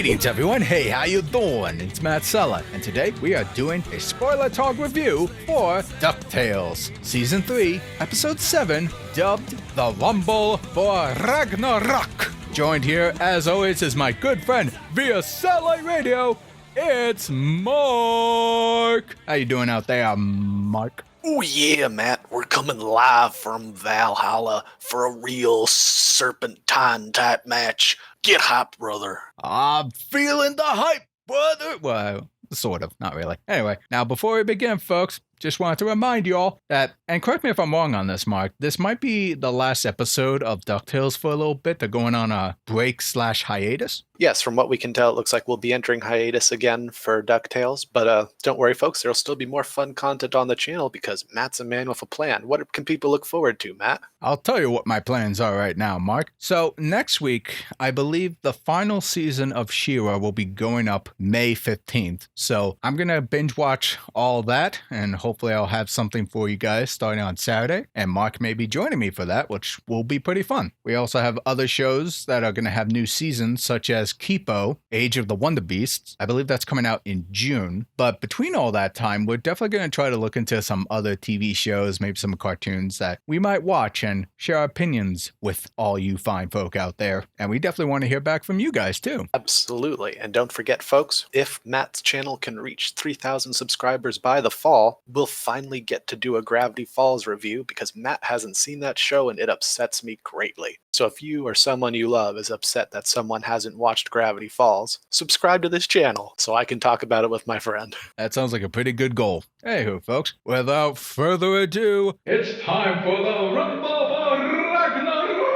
Greetings everyone, hey, how you doing? It's Matt Sella, and today we are doing a spoiler talk review for DuckTales, Season 3, Episode 7, dubbed The Rumble for Ragnarok. Joined here, as always, is my good friend via Satellite Radio, it's Marc. How you doing out there, Marc? Oh yeah, Matt, we're coming live from Valhalla for a real serpentine type match. Get hyped, brother. I'm feeling the hype, brother. Well, sort of, not really. Anyway, now before we begin, folks, just wanted to remind you all that, and correct me if I'm wrong on this, Marc, this might be the last episode of DuckTales for a little bit. They're going on a break/hiatus. Yes, from what we can tell, it looks like we'll be entering hiatus again for DuckTales. But don't worry, folks, there'll still be more fun content on the channel because Matt's a man with a plan. What can people look forward to, Matt? I'll tell you what my plans are right now, Marc. So next week, I believe the final season of She-Ra will be going up May 15th. So I'm going to binge watch all that, and hopefully I'll have something for you guys starting on Saturday. And Marc may be joining me for that, which will be pretty fun. We also have other shows that are going to have new seasons, such as Kipo, Age of the Wonder Beasts. I believe that's coming out in June. But between all that time, we're definitely going to try to look into some other TV shows, maybe some cartoons that we might watch and share our opinions with all you fine folk out there. And we definitely want to hear back from you guys too. Absolutely. And don't forget, folks, if Matt's channel can reach 3,000 subscribers by the fall, we'll finally get to do a Gravity Falls review because Matt hasn't seen that show and it upsets me greatly. So if you or someone you love is upset that someone hasn't watched Gravity Falls, subscribe to this channel so I can talk about it with my friend. That sounds like a pretty good goal. Anywho, folks, without further ado, it's time for the Rumble for Ragnarok!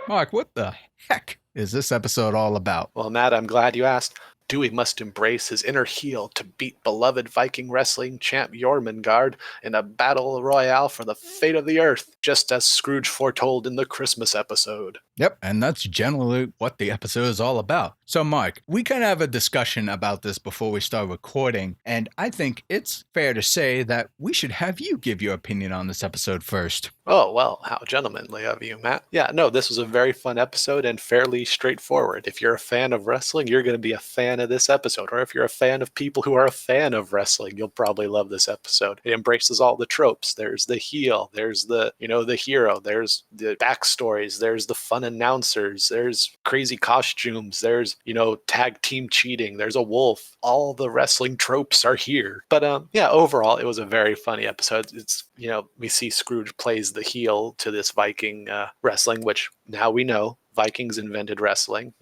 Marc, what the heck is this episode all about? Well, Matt, I'm glad you asked. Dewey must embrace his inner heel to beat beloved Viking Wrestling champ Jormungand in a battle royale for the fate of the earth, just as Scrooge foretold in the Christmas episode. Yep, and that's generally what the episode is all about. So, Marc, we kind of have a discussion about this before we start recording, and I think it's fair to say that we should have you give your opinion on this episode first. Oh, well, how gentlemanly of you, Matt. Yeah, no, this was a very fun episode and fairly straightforward. If you're a fan of wrestling, you're going to be a fan of this episode. Or if you're a fan of people who are a fan of wrestling, you'll probably love this episode. It embraces all the tropes. There's the heel, there's the hero, there's the backstories, there's the fun announcers, there's crazy costumes, there's, tag team cheating, there's a wolf. All the wrestling tropes are here. But yeah, overall, it was a very funny episode. It's, we see Scrooge plays the heel to this Viking wrestling, which now we know Vikings invented wrestling.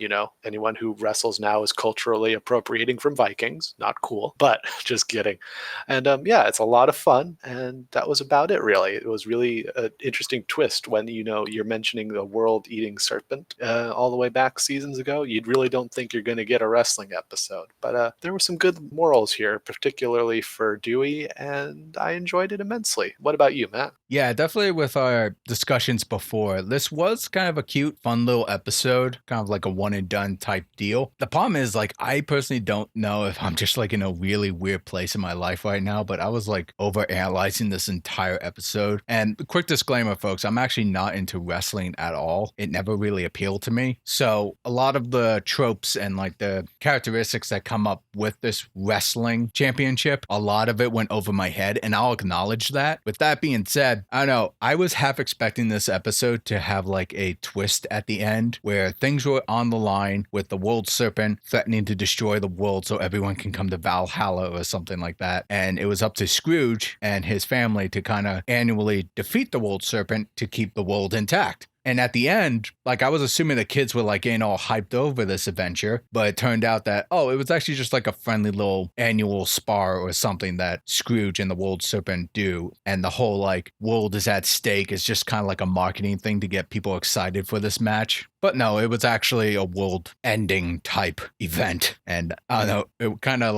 Anyone who wrestles now is culturally appropriating from Vikings. Not cool, but just kidding. And yeah, it's a lot of fun. And that was about it, really. It was really an interesting twist when, you're mentioning the world-eating serpent all the way back seasons ago. You really don't think you're going to get a wrestling episode. But there were some good morals here, particularly for Dewey, and I enjoyed it immensely. What about you, Matt? Yeah, definitely with our discussions before, this was kind of a cute, fun little episode, kind of like a one and done type deal. The problem is, I personally don't know if I'm just in a really weird place in my life right now, but I was over analyzing this entire episode. And quick disclaimer, folks, I'm actually not into wrestling at all. It never really appealed to me. So a lot of the tropes and the characteristics that come up with this wrestling championship, a lot of it went over my head, and I'll acknowledge that. With that being said, I don't know, I was half expecting this episode to have a twist at the end where things were on the line with the world serpent threatening to destroy the world so everyone can come to Valhalla or something like that. And it was up to Scrooge and his family to kind of annually defeat the world serpent to keep the world intact. And at the end, I was assuming the kids were getting all hyped over this adventure, but it turned out that, it was actually just a friendly little annual spar or something that Scrooge and the World Serpent do. And the whole world is at stake is just kind of a marketing thing to get people excited for this match. But no, it was actually a world ending type event. And I don't know, it kind of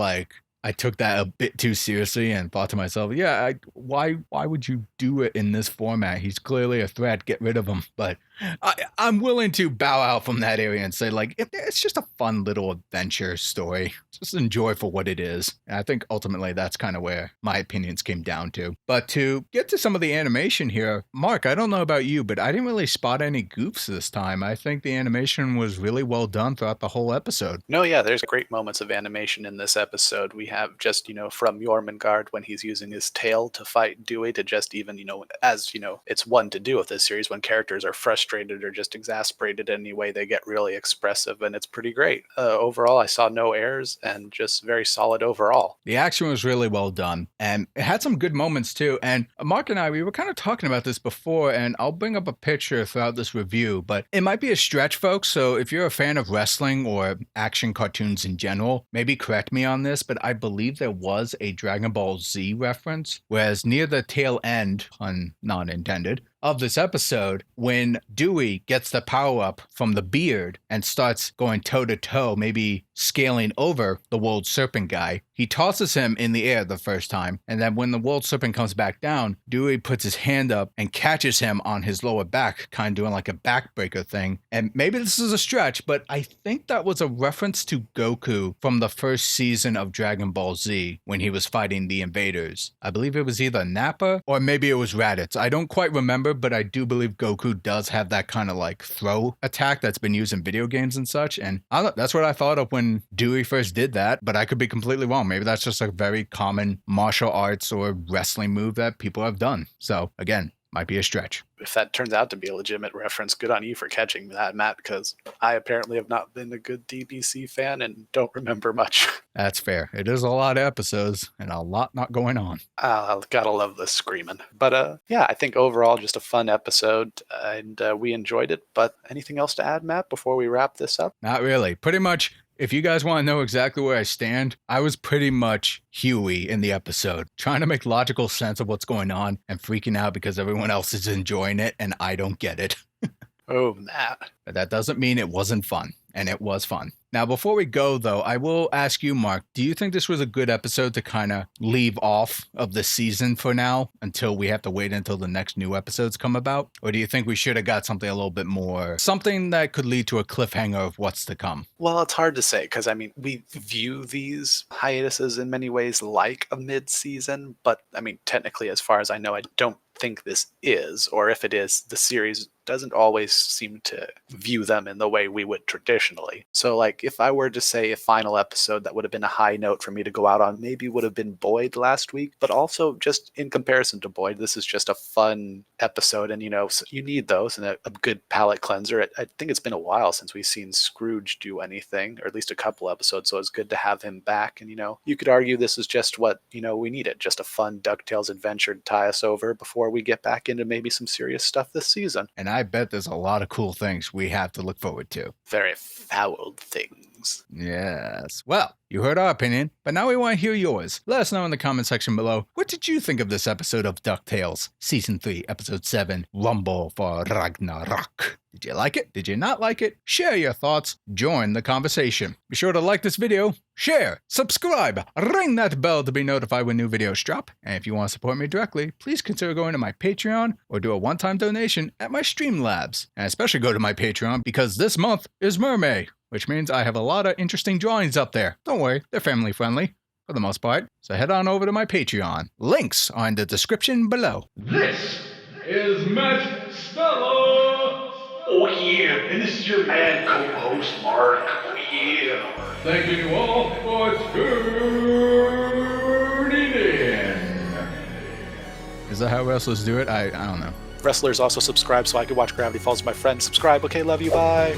I took that a bit too seriously and thought to myself, yeah, why would you do it in this format? He's clearly a threat. Get rid of him. But I'm willing to bow out from that area and say, like, it's just a fun little adventure story. Just enjoy for what it is. And I think ultimately that's kind of where my opinions came down to. But to get to some of the animation here, Mark, I don't know about you, but I didn't really spot any goofs this time. I think the animation was really well done throughout the whole episode. No, yeah, there's great moments of animation in this episode. We have just, from Jormungand when he's using his tail to fight Dewey to just even, as, it's one to do with this series when characters are frustrated or just exasperated anyway, they get really expressive and it's pretty great. Overall, I saw no errors and just very solid overall. The action was really well done and it had some good moments too. And Mark and I, we were kind of talking about this before, and I'll bring up a picture throughout this review, but it might be a stretch, folks. So if you're a fan of wrestling or action cartoons in general, maybe correct me on this, but I believe there was a Dragon Ball Z reference, whereas near the tail end, pun not intended, of this episode, when Dewey gets the power up from the beard and starts going toe to toe, maybe scaling over the World Serpent guy, he tosses him in the air the first time. And then when the World Serpent comes back down, Dewey puts his hand up and catches him on his lower back, kind of doing like a backbreaker thing. And maybe this is a stretch, but I think that was a reference to Goku from the first season of Dragon Ball Z when he was fighting the invaders. I believe it was either Nappa or maybe it was Raditz. I don't quite remember, but I do believe Goku does have that kind of like throw attack that's been used in video games and such. And that's what I thought of when Dewey first did that, but I could be completely wrong. Maybe that's just a very common martial arts or wrestling move that people have done. So again, might be a stretch. If that turns out to be a legitimate reference, good on you for catching that, Matt, because I apparently have not been a good DBC fan and don't remember much. That's fair. It is a lot of episodes and a lot not going on. Gotta love the screaming. But yeah, I think overall just a fun episode and we enjoyed it. But anything else to add, Matt, before we wrap this up? Not really. Pretty much, if you guys want to know exactly where I stand, I was pretty much Huey in the episode, trying to make logical sense of what's going on and freaking out because everyone else is enjoying it and I don't get it. Oh, Matt. But that doesn't mean it wasn't fun, and it was fun. Now, before we go, though, I will ask you, Mark, do you think this was a good episode to kind of leave off of the season for now until we have to wait until the next new episodes come about? Or do you think we should have got something a little bit more, something that could lead to a cliffhanger of what's to come? Well, it's hard to say because, we view these hiatuses in many ways like a mid-season, but, technically, as far as I know, I don't think this is, or if it is, the series doesn't always seem to view them in the way we would traditionally. So, if I were to say a final episode that would have been a high note for me to go out on, maybe would have been Boyd last week, but also just in comparison to Boyd, this is just a fun episode, and so you need those and a good palate cleanser. I think it's been a while since we've seen Scrooge do anything, or at least a couple episodes, so it's good to have him back. And you could argue this is just what we needed, just a fun DuckTales adventure to tie us over before we get back into maybe some serious stuff this season. And I bet there's a lot of cool things we have to look forward to. Very foul things. Yes. Well, you heard our opinion, but now we want to hear yours. Let us know in the comment section below. What did you think of this episode of DuckTales, Season 3, Episode 7, Rumble for Ragnarok? Did you like it? Did you not like it? Share your thoughts. Join the conversation. Be sure to like this video, share, subscribe, ring that bell to be notified when new videos drop. And if you want to support me directly, please consider going to my Patreon or do a one-time donation at my Streamlabs. And especially go to my Patreon because this month is Mermaid, which means I have a lot of interesting drawings up there. Don't worry, they're family friendly for the most part. So head on over to my Patreon. Links are in the description below. This is Matt Stella. Oh yeah, and this is your man co-host Mark. Oh yeah. Thank you all for tuning in. Is that how wrestlers do it? I don't know. Wrestlers also subscribe so I can watch Gravity Falls with my friend. Subscribe. Okay, love you. Bye.